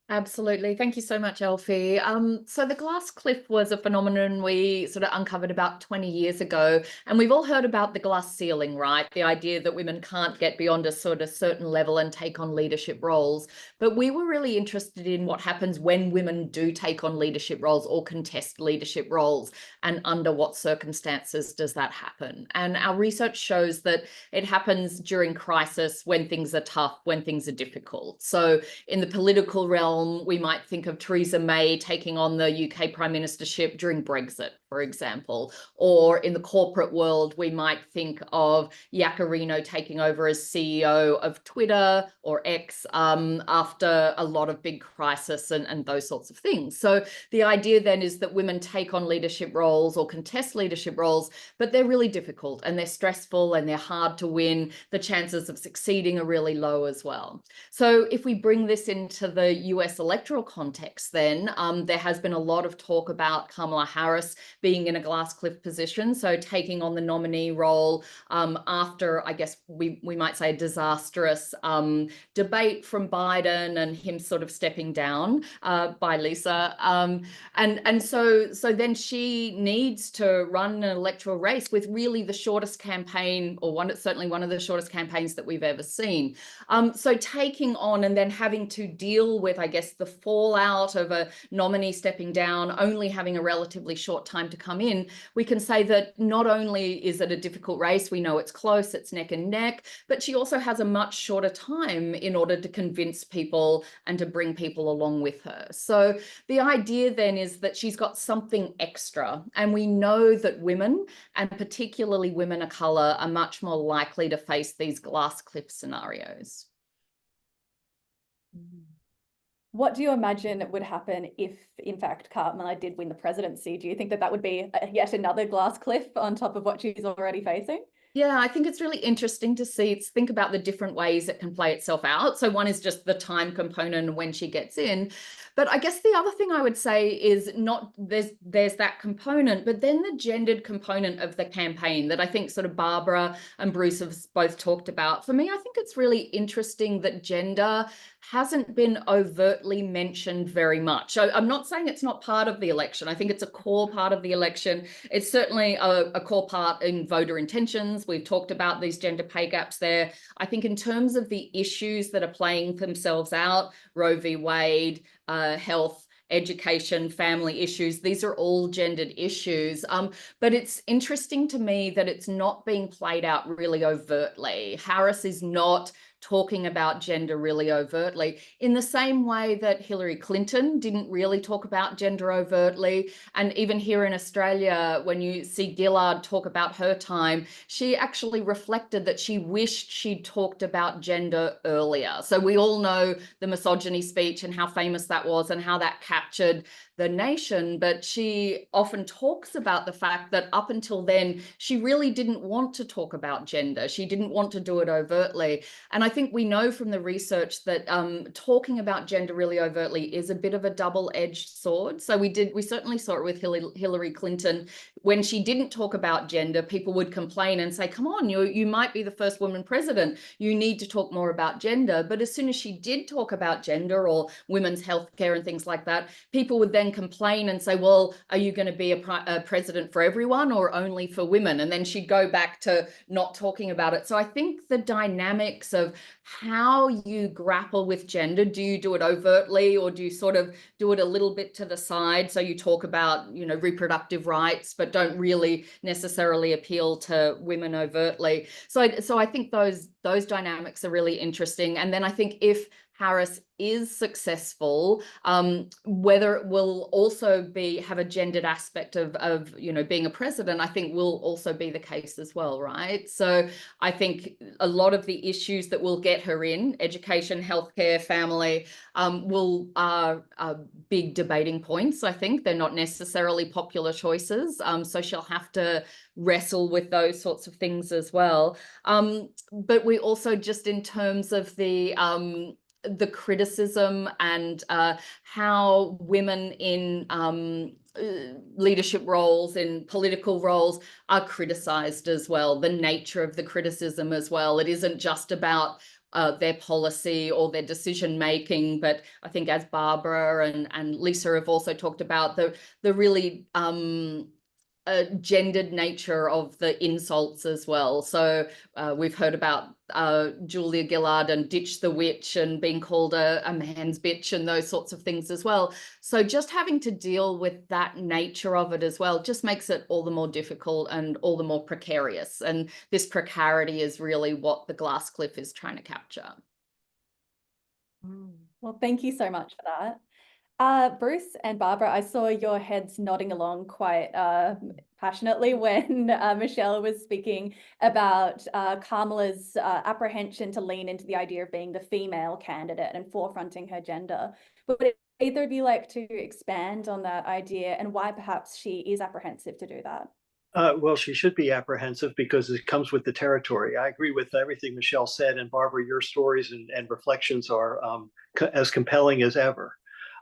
Absolutely. Thank you so much, Elfy. So the glass cliff was a phenomenon we sort of uncovered about 20 years ago. And we've all heard about the glass ceiling, right? The idea that women can't get beyond a sort of certain level and take on leadership roles. But we were really interested in what happens when women do take on leadership roles or contest leadership roles, and under what circumstances does that happen? And our research shows that it happens during crisis, when things are tough, when things are difficult. So in the political realm, we might think of Theresa May taking on the UK Prime Ministership during Brexit, for example. Or in the corporate world, we might think of Yacarino taking over as CEO of Twitter or X after a lot of big crisis and those sorts of things. So the idea then is that women take on leadership roles or contest leadership roles, but they're really difficult and they're stressful and they're hard to win. The chances of succeeding are really low as well. So if we bring this into the US electoral context, then there has been a lot of talk about Kamala Harris being in a glass cliff position, so taking on the nominee role after, I guess we might say, a disastrous debate from Biden and him sort of stepping down by Lisa. And so then she needs to run an electoral race with really the shortest campaign, or certainly one of the shortest campaigns that we've ever seen. So taking on and then having to deal with, I guess, the fallout of a nominee stepping down, only having a relatively short time to come in, we can say that not only is it a difficult race, we know it's close, it's neck and neck, but she also has a much shorter time in order to convince people and to bring people along with her. So the idea then is that she's got something extra, and we know that women, and particularly women of color, are much more likely to face these glass cliff scenarios. What do you imagine would happen if, in fact, Kamala did win the presidency? Do you think that that would be yet another glass cliff on top of what she's already facing? Yeah, I think it's really interesting to think about the different ways it can play itself out. So one is just the time component when she gets in. But I guess the other thing I would say is not there's that component, but then the gendered component of the campaign that I think sort of Barbara and Bruce have both talked about. For me, I think it's really interesting that gender hasn't been overtly mentioned very much. So I'm not saying it's not part of the election. I think it's a core part of the election. It's certainly a core part in voter intentions. We've talked about these gender pay gaps there. I think in terms of the issues that are playing themselves out, Roe v. Wade, health, education, family issues, these are all gendered issues. But it's interesting to me that it's not being played out really overtly. Harris is not talking about gender really overtly in the same way that Hillary Clinton didn't really talk about gender overtly. And even here in Australia, when you see Gillard talk about her time, she actually reflected that she wished she'd talked about gender earlier. So we all know the misogyny speech and how famous that was and how that captured the nation, but she often talks about the fact that up until then, she really didn't want to talk about gender. She didn't want to do it overtly. And I think we know from the research that talking about gender really overtly is a bit of a double-edged sword. So we certainly saw it with Hillary Clinton. When she didn't talk about gender, people would complain and say, come on, you might be the first woman president. You need to talk more about gender. But as soon as she did talk about gender or women's health care and things like that, people would then complain and say, well, are you going to be a president for everyone or only for women? And then she'd go back to not talking about it. So I think the dynamics of how you grapple with gender, do you do it overtly or do you sort of do it a little bit to the side? So you talk about, reproductive rights, but don't really necessarily appeal to women overtly. So I think those dynamics are really interesting. And then I think if Harris is successful, whether it will also have a gendered aspect of being a president, I think will also be the case as well, right? So I think a lot of the issues that will get her in, education, healthcare, family, are big debating points. I think they're not necessarily popular choices. So she'll have to wrestle with those sorts of things as well. But we also, just in terms of the criticism and how women in leadership roles, in political roles, are criticized as well, the nature of the criticism as well. It isn't just about their policy or their decision making, but I think as Barbara and Lisa have also talked about, the really gendered nature of the insults as well. So we've heard about Julia Gillard and ditch the witch and being called a man's bitch and those sorts of things as well. So just having to deal with that nature of it as well just makes it all the more difficult and all the more precarious. And this precarity is really what the glass cliff is trying to capture. Well, thank you so much for that. Bruce and Barbara, I saw your heads nodding along quite passionately when Michelle was speaking about Kamala's apprehension to lean into the idea of being the female candidate and forefronting her gender. But would either of you like to expand on that idea and why perhaps she is apprehensive to do that? Well, she should be apprehensive because it comes with the territory. I agree with everything Michelle said, and Barbara, your stories and reflections are as compelling as ever.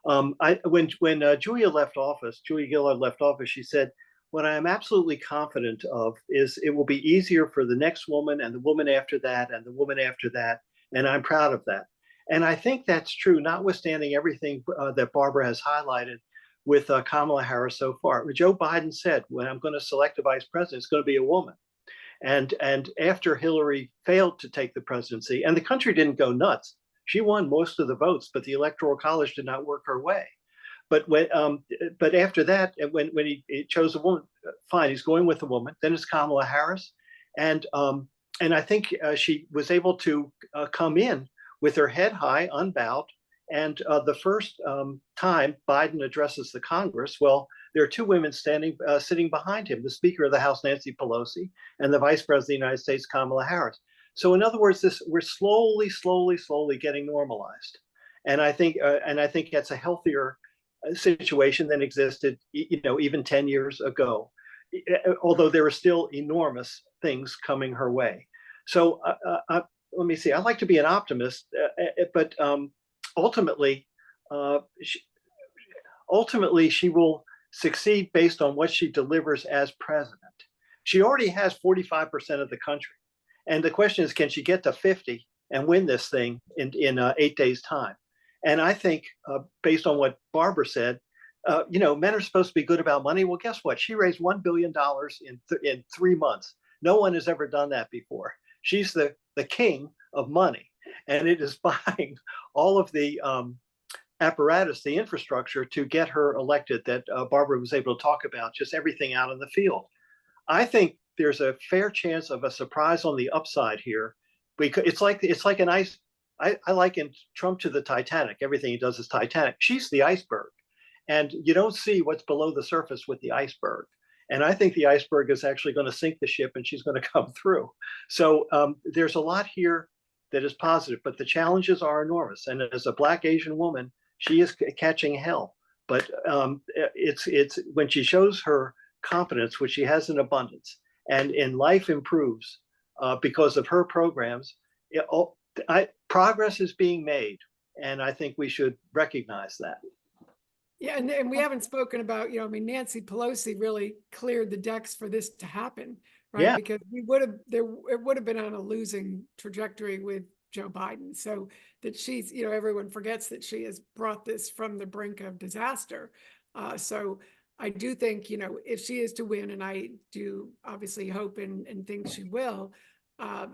When Julia Gillard left office, she said, what I am absolutely confident of is it will be easier for the next woman and the woman after that and the woman after that. And I'm proud of that. And I think that's true, notwithstanding everything that Barbara has highlighted with Kamala Harris so far. Joe Biden said, when I'm going to select a vice president, it's going to be a woman. And after Hillary failed to take the presidency, and the country didn't go nuts, she won most of the votes, but the Electoral College did not work her way. But but after that, when he chose a woman, fine, he's going with a woman. Then it's Kamala Harris, and I think she was able to come in with her head high, unbowed. And the first time Biden addresses the Congress, well, there are two women sitting behind him: the Speaker of the House, Nancy Pelosi, and the Vice President of the United States, Kamala Harris. So in other words, we're slowly getting normalized, and I think that's a healthier situation than existed, even 10 years ago. Although there are still enormous things coming her way. So let me see. I like to be an optimist, but ultimately, ultimately she will succeed based on what she delivers as president. She already has 45% of the country. And the question is, can she get to 50 and win this thing in 8 days' time? And I think, based on what Barbara said, men are supposed to be good about money. Well, guess what? She raised $1 billion in 3 months. No one has ever done that before. She's the king of money. And it is buying all of the apparatus, the infrastructure to get her elected that Barbara was able to talk about, just everything out in the field. I think there's a fair chance of a surprise on the upside here. Because it's like an ice. I liken Trump to the Titanic. Everything he does is Titanic. She's the iceberg. And you don't see what's below the surface with the iceberg. And I think the iceberg is actually going to sink the ship and she's going to come through. So there's a lot here that is positive, but the challenges are enormous. And as a Black Asian woman, she is catching hell. But it's when she shows her competence, which she has in abundance, and life improves because of her programs, progress is being made. And I think we should recognize that. Yeah, and we haven't spoken about, Nancy Pelosi really cleared the decks for this to happen, right? Yeah. Because it would have been on a losing trajectory with Joe Biden. So that she's, everyone forgets that she has brought this from the brink of disaster. So I do think, if she is to win, and I do obviously hope and think she will, I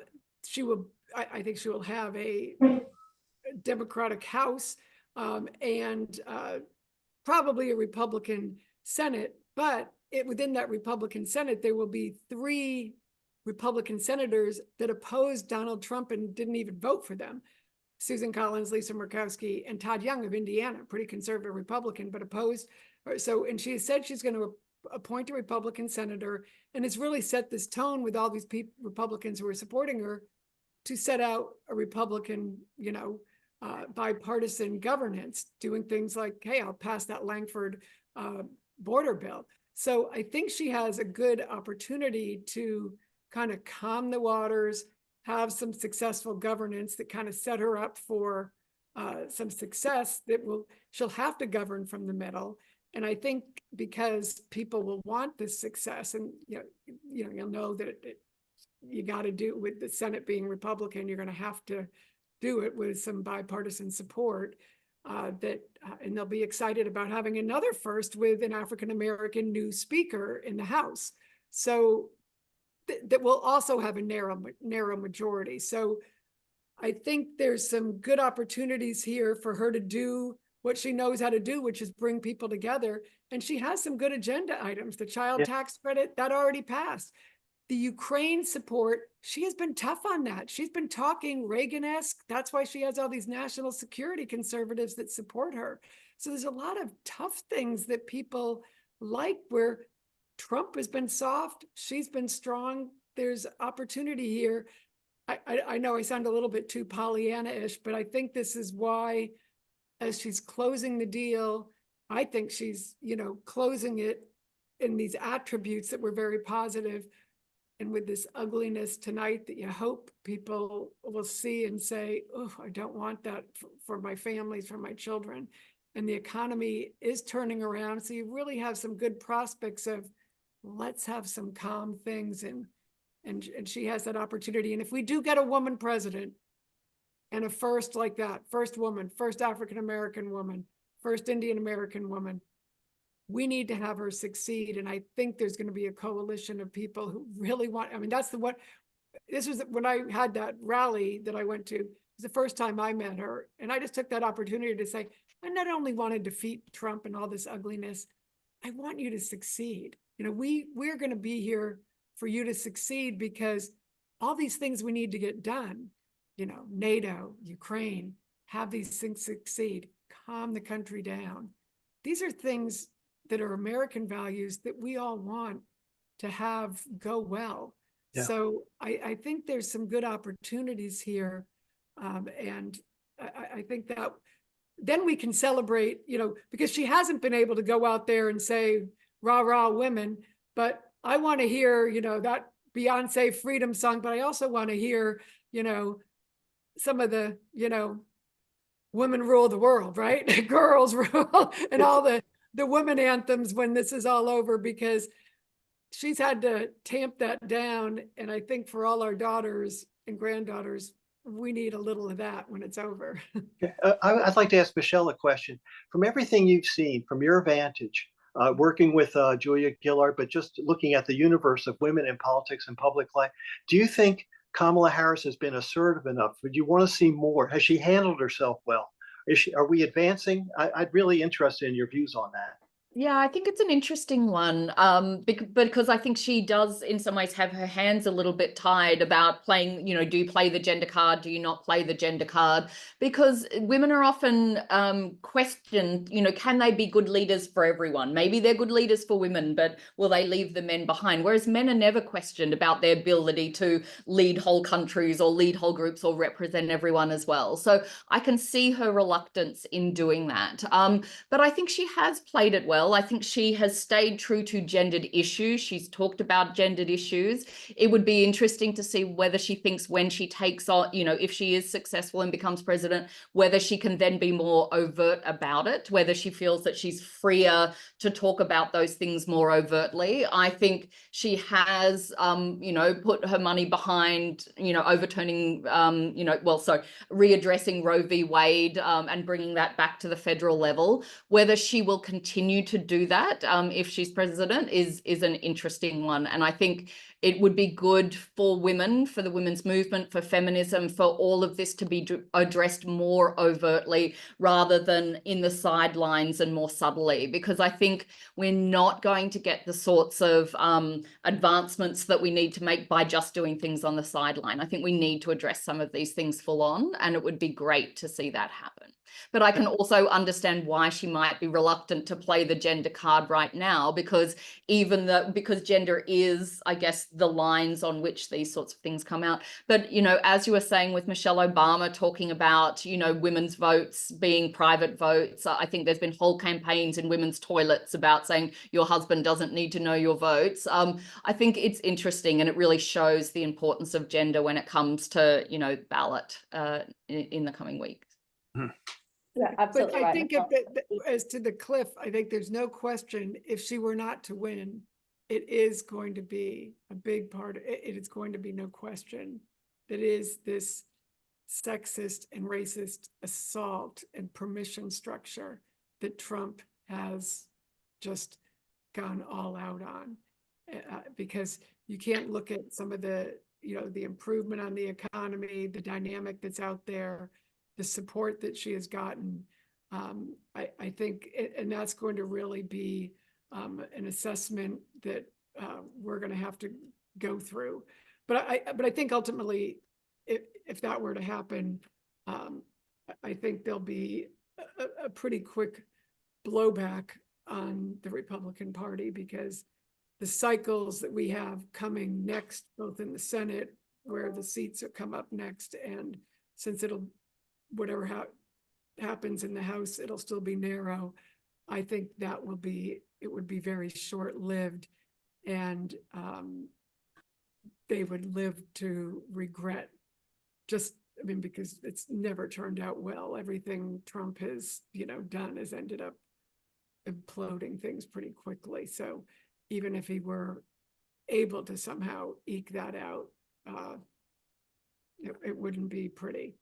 think she will have a Democratic House and probably a Republican Senate, but within that Republican Senate, there will be 3 Republican senators that opposed Donald Trump and didn't even vote for them. Susan Collins, Lisa Murkowski, and Todd Young of Indiana, pretty conservative Republican, but opposed. So, and she has said she's going to appoint a Republican senator, and has really set this tone with all these Republicans who are supporting her to set out a Republican, bipartisan governance, doing things like, hey, I'll pass that Langford border bill. So I think she has a good opportunity to kind of calm the waters, have some successful governance that kind of set her up for some success she'll have to govern from the middle. And I think because people will want this success, and you'll know that you got to do, with the Senate being Republican, you're going to have to do it with some bipartisan support, and they'll be excited about having another first with an African-American new speaker in the House. So that will also have a narrow majority. So I think there's some good opportunities here for her to do what she knows how to do, which is bring people together. And she has some good agenda items. The child tax credit, that already passed. The Ukraine support, she has been tough on that. She's been talking Reagan-esque. That's why she has all these national security conservatives that support her. So there's a lot of tough things that people like, where Trump has been soft, she's been strong. There's opportunity here. I know I sound a little bit too Pollyanna-ish, but I think this is why, as she's closing the deal, I think she's, closing it in these attributes that were very positive, and with this ugliness tonight that you hope people will see and say, oh, I don't want that for my families, for my children. And the economy is turning around. So you really have some good prospects of, let's have some calm things. And she has that opportunity. And if we do get a woman president, and a first like that, first woman, first African-American woman, first Indian-American woman, we need to have her succeed. And I think there's going to be a coalition of people who really want, this was when I had that rally that I went to, it was the first time I met her. And I just took that opportunity to say, I not only want to defeat Trump and all this ugliness, I want you to succeed. We're going to be here for you to succeed, because all these things we need to get done, NATO, Ukraine, have these things succeed, calm the country down. These are things that are American values that we all want to have go well. Yeah. So I think there's some good opportunities here. And I think that then we can celebrate, because she hasn't been able to go out there and say, rah, rah, women, but I want to hear, that Beyonce freedom song, but I also want to hear, some of the, women rule the world, right? Girls rule, and all the the women anthems when this is all over, because she's had to tamp that down. And I think for all our daughters and granddaughters, we need a little of that when it's over. I'd like to ask Michelle a question. From everything you've seen, from your vantage, working with Julia Gillard, but just looking at the universe of women in politics and public life, do you think Kamala Harris has been assertive enough? Would you want to see more? Has she handled herself well? Are we advancing? I'd really interested in your views on that. Yeah, I think it's an interesting one, because I think she does in some ways have her hands a little bit tied about playing, do you play the gender card? Do you not play the gender card? Because women are often questioned, can they be good leaders for everyone? Maybe they're good leaders for women, but will they leave the men behind? Whereas men are never questioned about their ability to lead whole countries or lead whole groups or represent everyone as well. So I can see her reluctance in doing that. But I think she has played it well. I think she has stayed true to gendered issues. She's talked about gendered issues. It would be interesting to see whether she thinks when she takes on, if she is successful and becomes president, whether she can then be more overt about it, whether she feels that she's freer to talk about those things more overtly. I think she has, put her money behind, overturning, readdressing Roe v. Wade and bringing that back to the federal level. Whether she will continue to do that if she's president is an interesting one. And I think it would be good for women, for the women's movement, for feminism, for all of this to be addressed more overtly rather than in the sidelines and more subtly, because I think we're not going to get the sorts of advancements that we need to make by just doing things on the sideline. I think we need to address some of these things full on, and it would be great to see that happen. But I can also understand why she might be reluctant to play the gender card right now, because because gender is, I guess, the lines on which these sorts of things come out. But, as you were saying with Michelle Obama talking about, women's votes being private votes, I think there's been whole campaigns in women's toilets about saying your husband doesn't need to know your votes. I think it's interesting, and it really shows the importance of gender when it comes to, ballot in the coming weeks. Yeah, absolutely. But I right, think as to the cliff, I think there's no question if she were not to win, it is going to be a big part of it. It's going to be no question that is this sexist and racist assault and permission structure that Trump has just gone all out on, because you can't look at some of the, the improvement on the economy, the dynamic that's out there, the support that she has gotten. I think, and that's going to really be an assessment that we're going to have to go through. But I think ultimately, if that were to happen, I think there'll be a pretty quick blowback on the Republican Party, because the cycles that we have coming next, both in the Senate, where the seats will come up next, and since whatever happens in the House, it'll still be narrow. I think it would be very short-lived, and they would live to regret because it's never turned out well. Everything Trump has, done has ended up imploding things pretty quickly. So even if he were able to somehow eke that out, it wouldn't be pretty.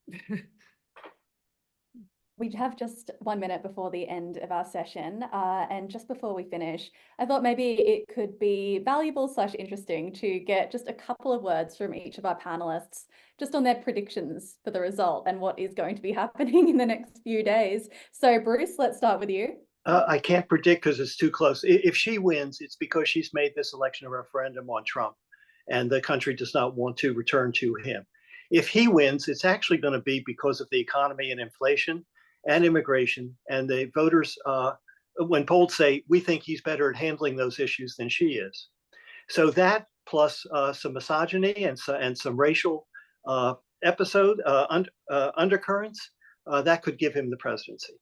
We have just 1 minute before the end of our session, and just before we finish, I thought maybe it could be valuable / interesting to get just a couple of words from each of our panelists, just on their predictions for the result and what is going to be happening in the next few days. So Bruce, let's start with you. I can't predict because it's too close. If she wins, it's because she's made this election a referendum on Trump, and the country does not want to return to him. If he wins, it's actually going to be because of the economy and inflation and immigration, and the voters, when polled, say we think he's better at handling those issues than she is. So that plus some misogyny and some racial undercurrents, that could give him the presidency.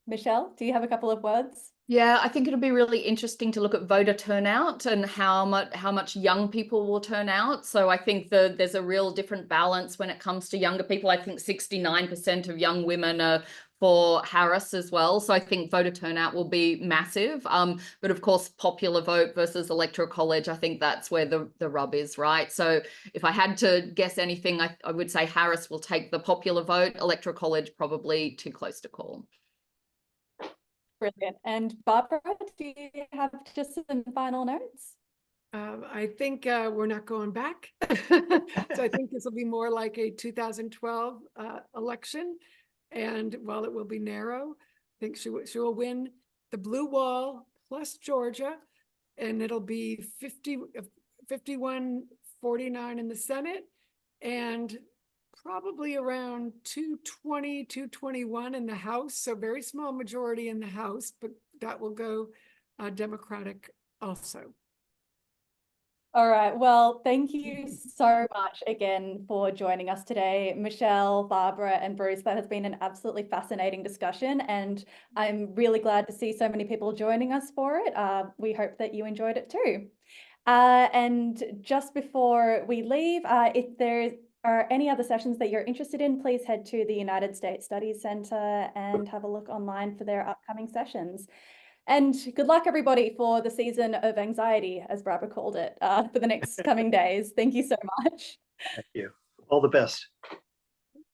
Michelle, do you have a couple of words? Yeah, I think it'll be really interesting to look at voter turnout and how much young people will turn out. So I think there's a real different balance when it comes to younger people. I think 69% of young women are for Harris as well. So I think voter turnout will be massive. But of course, popular vote versus electoral college, I think that's where the rub is, right? So if I had to guess anything, I would say Harris will take the popular vote, electoral college probably too close to call. Brilliant. And Barbara, do you have just some final notes? I think we're not going back. So I think this will be more like a 2012 election. And while it will be narrow, I think she will win the blue wall plus Georgia, and it'll be 51-49 in the Senate, and probably around 220, 221 in the House. So very small majority in the House, but that will go Democratic also. All right. Well, thank you so much again for joining us today, Michelle, Barbara, and Bruce. That has been an absolutely fascinating discussion, and I'm really glad to see so many people joining us for it. We hope that you enjoyed it too. And just before we leave, if there are any other sessions that you're interested in, please head to the United States Studies Center and have a look online for their upcoming sessions. And good luck, everybody, for the season of anxiety, as Barbara called it, for the next coming days. Thank you so much. Thank you. All the best.